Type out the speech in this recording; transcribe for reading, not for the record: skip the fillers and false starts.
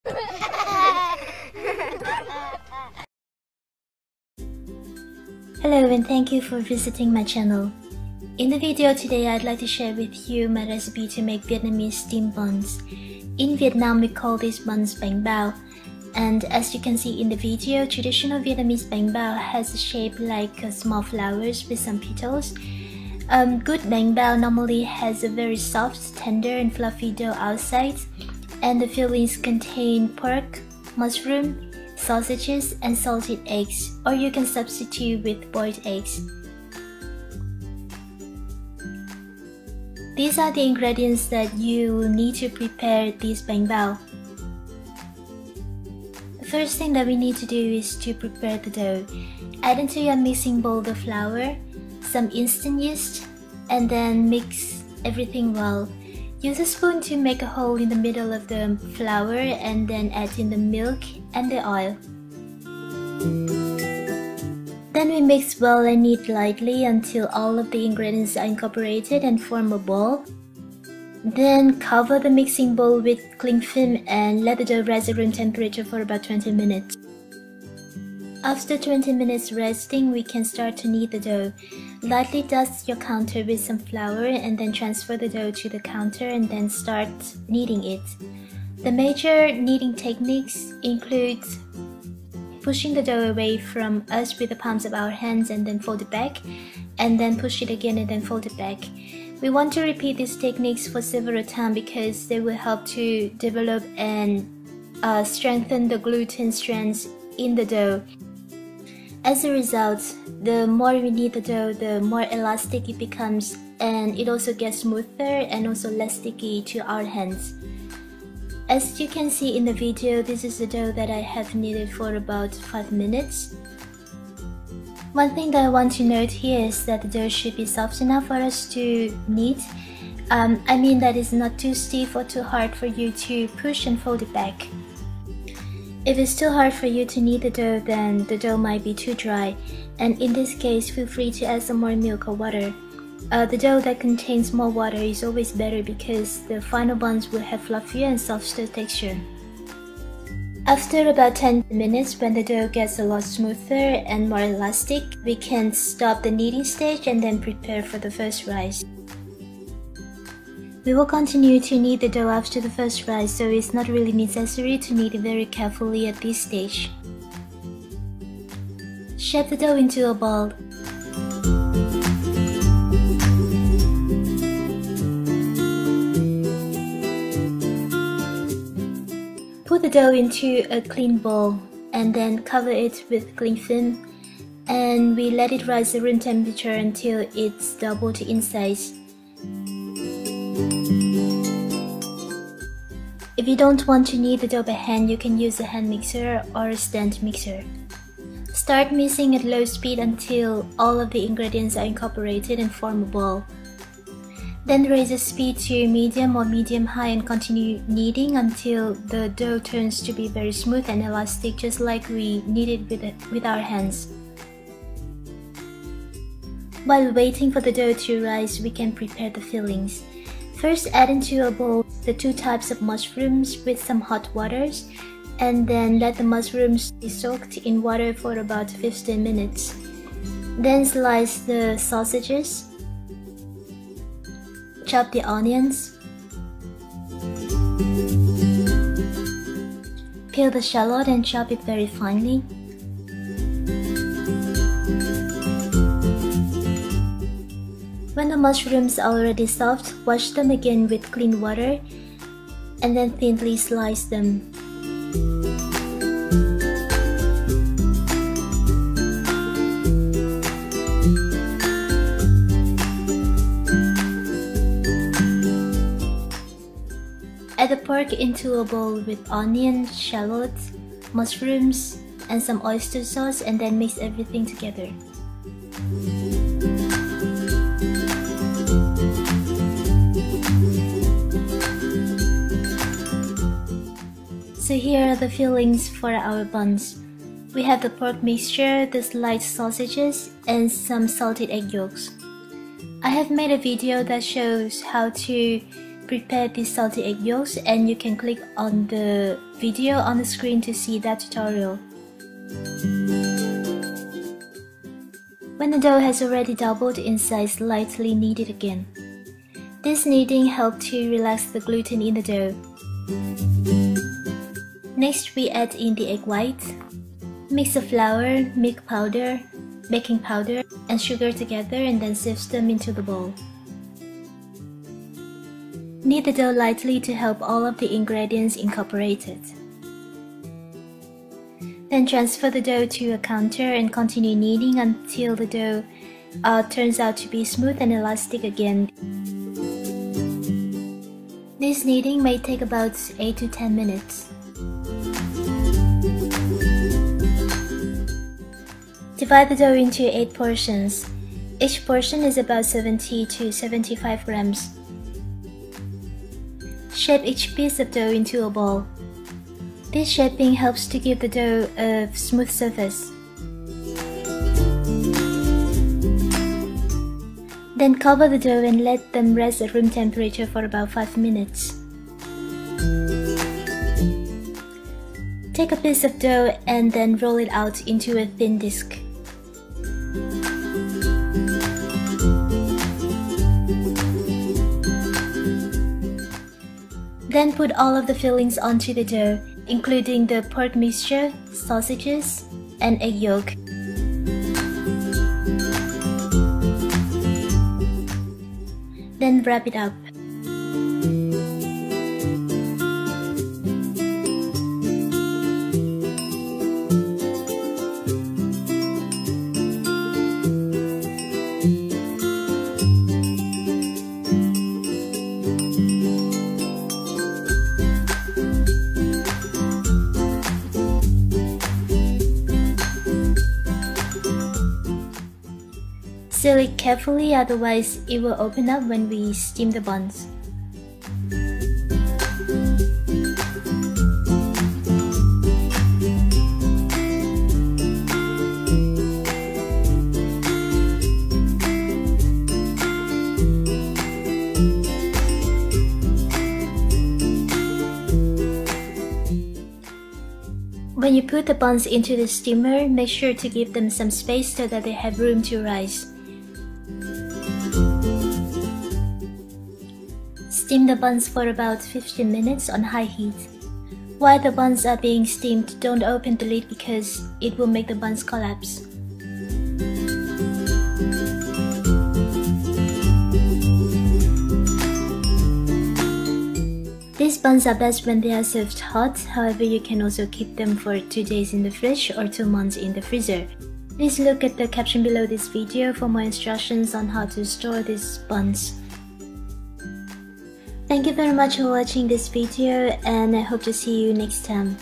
Hello and thank you for visiting my channel. In the video today, I'd like to share with you my recipe to make Vietnamese steamed buns. In Vietnam, we call these buns bánh bao. And as you can see in the video, traditional Vietnamese bánh bao has a shape like small flowers with some petals. Good bánh bao normally has a very soft, tender and fluffy dough outside, and the fillings contain pork, mushroom, sausages and salted eggs, or you can substitute with boiled eggs. These are the ingredients that you need to prepare this bánh bao. The first thing that we need to do is to prepare the dough. Add into your mixing bowl the flour, some instant yeast, and then mix everything well. Use a spoon to make a hole in the middle of the flour and then add in the milk and the oil. Then we mix well and knead lightly until all of the ingredients are incorporated and form a ball. Then cover the mixing bowl with cling film and let the dough rise at room temperature for about 20 minutes. After 20 minutes resting, we can start to knead the dough. Lightly dust your counter with some flour and then transfer the dough to the counter and then start kneading it. The major kneading techniques include pushing the dough away from us with the palms of our hands and then fold it back, and then push it again and then fold it back. We want to repeat these techniques for several times because they will help to develop and strengthen the gluten strands in the dough. As a result, the more we knead the dough, the more elastic it becomes, and it also gets smoother and also less sticky to our hands. As you can see in the video, this is the dough that I have kneaded for about 5 minutes. One thing that I want to note here is that the dough should be soft enough for us to knead. I mean that it's not too stiff or too hard for you to push and fold it back. If it's too hard for you to knead the dough, then the dough might be too dry, and in this case, feel free to add some more milk or water. The dough that contains more water is always better because the final buns will have fluffier and softer texture. After about 10 minutes, when the dough gets a lot smoother and more elastic, we can stop the kneading stage and then prepare for the first rise. We will continue to knead the dough after the first rise, so it's not really necessary to knead it very carefully at this stage. Shape the dough into a ball. Put the dough into a clean bowl and then cover it with cling film, and we let it rise at room temperature until it's doubled in size. If you don't want to knead the dough by hand, you can use a hand mixer or a stand mixer. Start mixing at low speed until all of the ingredients are incorporated and form a ball. Then raise the speed to medium or medium-high and continue kneading until the dough turns to be very smooth and elastic, just like we knead it with our hands. While waiting for the dough to rise, we can prepare the fillings. First, add into a bowl the 2 types of mushrooms with some hot waters, and then let the mushrooms be soaked in water for about 15 minutes. Then slice the sausages. Chop the onions, peel the shallot and chop it very finely. When the mushrooms are already soft, wash them again with clean water and then thinly slice them. Add the pork into a bowl with onion, shallots, mushrooms, and some oyster sauce, and then mix everything together. So here are the fillings for our buns. We have the pork mixture, the sliced sausages, and some salted egg yolks. I have made a video that shows how to prepare the salty egg yolks, and you can click on the video on the screen to see that tutorial. When the dough has already doubled in size, lightly knead it again. This kneading helps to relax the gluten in the dough. Next, we add in the egg white. Mix the flour, milk powder, baking powder, and sugar together and then sift them into the bowl. Knead the dough lightly to help all of the ingredients incorporate it. Then transfer the dough to a counter and continue kneading until the dough turns out to be smooth and elastic again. This kneading may take about 8 to 10 minutes. Divide the dough into 8 portions. Each portion is about 70 to 75 grams. Shape each piece of dough into a ball. This shaping helps to give the dough a smooth surface. Then cover the dough and let them rest at room temperature for about 5 minutes. Take a piece of dough and then roll it out into a thin disc. Then put all of the fillings onto the dough, including the pork mixture, sausages, and egg yolk. Then wrap it up. Seal it carefully, otherwise it will open up when we steam the buns. When you put the buns into the steamer, make sure to give them some space so that they have room to rise. Steam the buns for about 15 minutes on high heat. While the buns are being steamed, don't open the lid because it will make the buns collapse. These buns are best when they are served hot, however you can also keep them for 2 days in the fridge or 2 months in the freezer. Please look at the caption below this video for more instructions on how to store these buns. Thank you very much for watching this video, and I hope to see you next time.